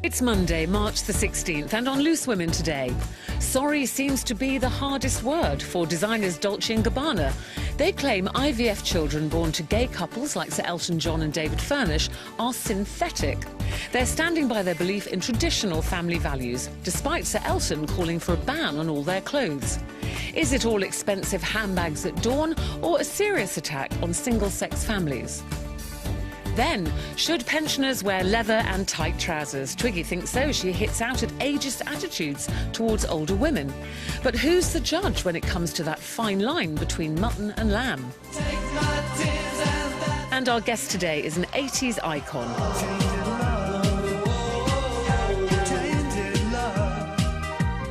It's Monday, March the 16th, and on Loose Women today. Sorry seems to be the hardest word for designers Dolce & Gabbana. They claim IVF children born to gay couples like Sir Elton John and David Furnish are synthetic. They're standing by their belief in traditional family values, despite Sir Elton calling for a ban on all their clothes. Is it all expensive handbags at dawn, or a serious attack on single-sex families? Then, should pensioners wear leather and tight trousers? Twiggy thinks so. She hits out at ageist attitudes towards older women. But who's the judge when it comes to that fine line between mutton and lamb? And our guest today is an 80s icon.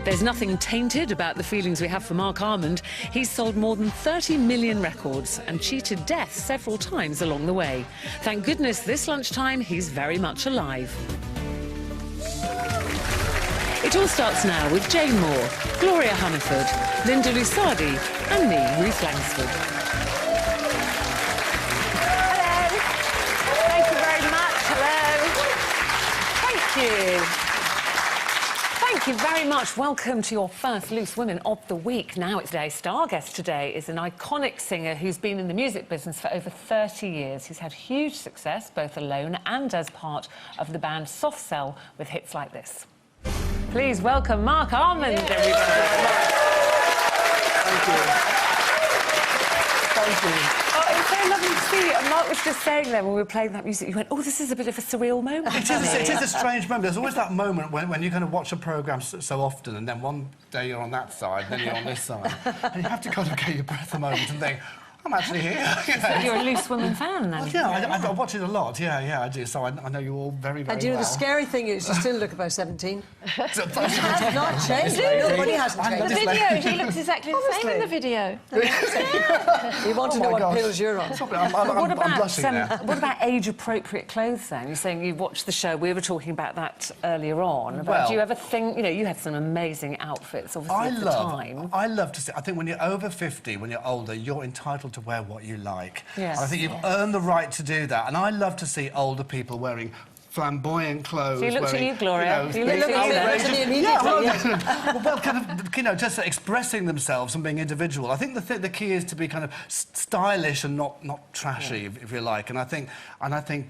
There's nothing tainted about the feelings we have for Marc Almond. He's sold more than 30 million records and cheated death several times along the way. Thank goodness this lunchtime he's very much alive. It all starts now with Jane Moore, Gloria Hunniford, Linda Lusardi and me, Ruth Langsford. Hello. Thank you very much. Hello. Thank you. Thank you very much. Welcome to your first Loose Women of the Week. Now it's day. Star guest today is an iconic singer who's been in the music business for over 30 years. He's had huge success, both alone and as part of the band Soft Cell, with hits like this. Please welcome Marc Almond, everybody. Thank you. Thank you. Oh, it was so lovely to see you. And Marc was just saying there when we were playing that music, you went, oh, this is a bit of a surreal moment. It is a strange moment. There's always that moment when you kind of watch a programme so often, and then one day you're on that side, then you're on this side, and you have to kind of get your breath a moment and think, I'm actually here. You know? You're a Loose Women fan, then? Well, yeah, I watch it a lot. Yeah, I do. So I know you all very, very well. And you know, the scary thing is you still look about 17. You have not changed. Nobody hasn't changed. The video, he looks exactly the same in the video. You want to know what pills you're on. I'm blushing now. What about age-appropriate clothes, then? You're saying you watched the show. We were talking about that earlier on. But do you ever think... You know, you had some amazing outfits, obviously, at the time. I love to see... I think when you're over 50, when you're older, you're entitled to wear what you like. Yes. And I think you've earned the right to do that. And I love to see older people wearing flamboyant clothes. So you looked at you, Gloria. You looked at me immediately. Well, kind of, you know, just expressing themselves and being individual. I think the key is to be kind of stylish and not trashy, if you like. And I think,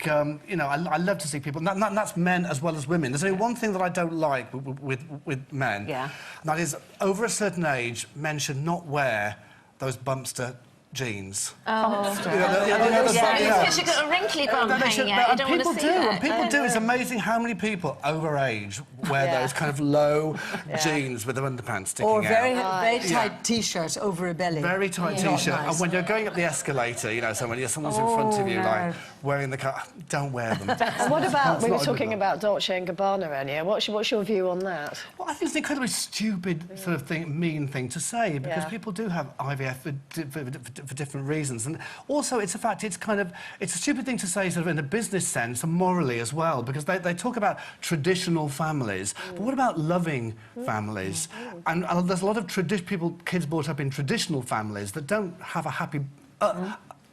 you know, I love to see people. And that's men as well as women. There's only one thing that I don't like with men. Yeah. And that is, over a certain age, men should not wear those bumpster jeans. Oh. Because you've got a wrinkly bum hanging out. You don't want to see that. And people do. It's amazing how many people over age wear those kind of low jeans with their underpants sticking out. Or very tight T-shirts over a belly. Very tight T-shirt. Nice. And when you're going up the escalator, you know, someone's in front of you, like, wearing the car, don't wear them. And what about, we were talking about Dolce & Gabbana earlier, what's your view on that? Well, I think it's an incredibly stupid sort of thing, mean thing to say, because people do have IVF for different reasons. And also, it's a fact, it's a stupid thing to say sort of in a business sense and morally as well, because they talk about traditional families, but what about loving families? And there's a lot of kids brought up in traditional families that don't have a happy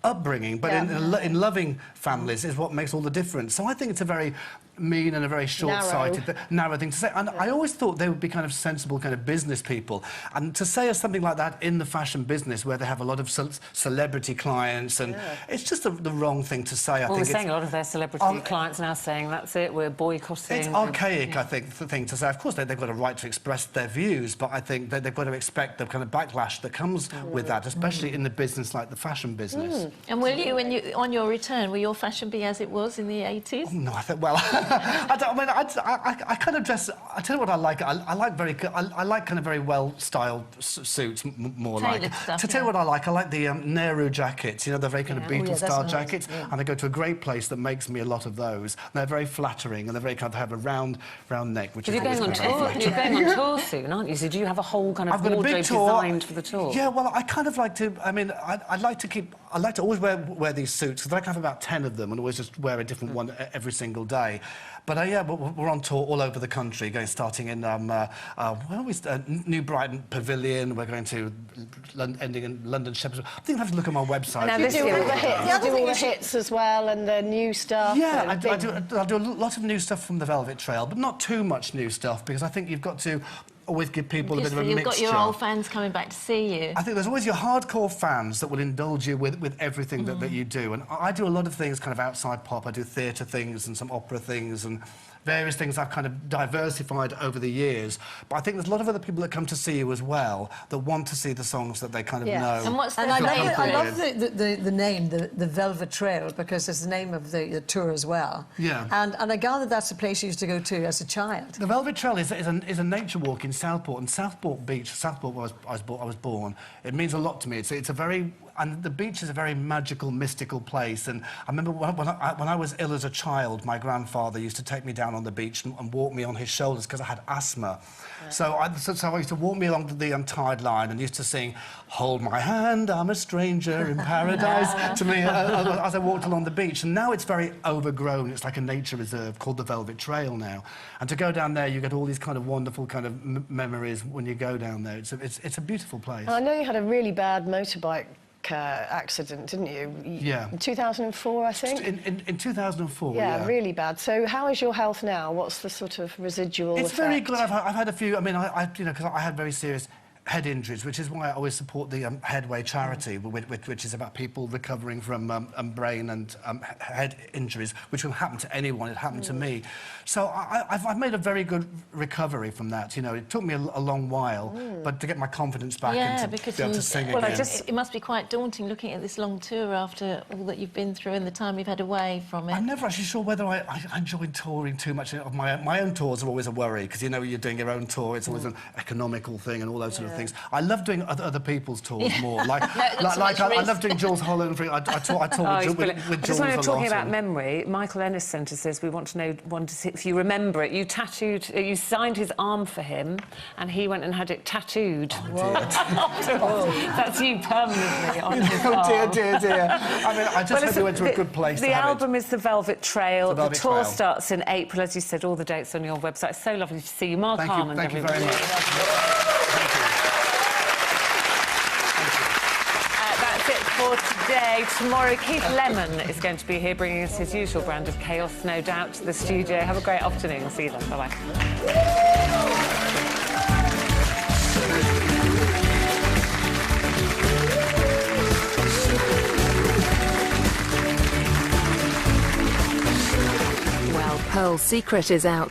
upbringing, but in loving families is what makes all the difference. So I think it's a very mean and a very short-sighted, narrow thing to say. And I always thought they would be kind of sensible kind of business people. And to say something like that in the fashion business, where they have a lot of celebrity clients, and it's just the wrong thing to say. Well, we're saying a lot of their celebrity clients are now saying, that's it, we're boycotting. It's archaic, I think, the thing to say. Of course, they've got a right to express their views, but I think that they've got to expect the kind of backlash that comes with that, especially in the business like the fashion business. And will you, on your return, will your fashion be as it was in the 80s? Oh, no, I think, well... I kind of dress... I tell you what I like. I like kind of very well-styled suits, more tailored like. stuff, to tell you what I like the Nehru jackets, you know, the very kind of Beatles-style jackets. Nice, and I go to a great place that makes me a lot of those. And they're very flattering, and they're very kind of have a round neck, which is you're going on tour. You're going on tour soon, aren't you? So do you have a whole kind of wardrobe designed for the tour? Yeah, well, I kind of like to... I mean, I like to keep... I like to always wear these suits, because I can have about 10 of them and always just wear a different one every single day. But yeah, we're on tour all over the country, starting in where are we? New Brighton Pavilion. We're going to ending in London Shepherd's. I think I have to look at my website. Now, you do all the hits. You do all the hits as well, and the new stuff. Yeah, I do a lot of new stuff from the Velvet Trail, but not too much new stuff, because I think you've got to always give people a bit of a mixture. You've got your old fans coming back to see you. I think there's always your hardcore fans that will indulge you with everything that you do. And I do a lot of things kind of outside pop. I do theatre things and some opera things and various things I've kind of diversified over the years. But I think there's a lot of other people that come to see you as well that want to see the songs that they kind of know. And what's the I love the name, the Velvet Trail, because it's the name of the tour as well. Yeah. And I gather that's a place you used to go to as a child. The Velvet Trail is a nature walk in Southport, and Southport Beach, Southport where I was born, it means a lot to me. It's a very... And the beach is a very magical, mystical place. And I remember when I was ill as a child, my grandfather used to take me down on the beach and walk me on his shoulders because I had asthma. Yeah. So I used to walk me along the Untied Line and used to sing, "Hold my hand, I'm a stranger in paradise," to me as I walked along the beach. And now it's very overgrown. It's like a nature reserve called the Velvet Trail now. And to go down there, you get all these kind of wonderful kind of memories when you go down there. It's a beautiful place. I know you had a really bad motorbike accident, didn't you? Yeah. In 2004, I think? In 2004, yeah. Yeah, really bad. So how is your health now? What's the sort of residual It's effect? very good. I've had a few... I mean, you know, because I had very serious head injuries, which is why I always support the Headway charity, which is about people recovering from brain and head injuries, which will happen to anyone. It happened to me. So I've made a very good recovery from that. You know, it took me a long while, but to get my confidence back and to be able to sing again. It must be quite daunting looking at this long tour after all that you've been through and the time you've had away from it. I'm never actually sure whether I enjoyed touring too much. Of my own tours are always a worry, because, you know, you're doing your own tour, it's always an economical thing and all those sort of things. I love doing other people's tours more. Like I love doing Jules Holland. I tour with Jules just when you're talking about and... memory, Michael Ennis Centre says we want to see if you remember it. You signed his arm for him, and he went and had it tattooed. That's you permanently on his arm. Dear. I mean, I just hope we went to a good place. The album is The Velvet Trail. The tour Trail. starts in April, as you said. All the dates on your website. It's so lovely to see you, Marc Almond. Thank you very much. That's it for today. Tomorrow, Keith Lemon is going to be here, bringing us his usual brand of chaos, no doubt, to the studio. Have a great afternoon. See you then. Bye-bye. Pearl's Secret is out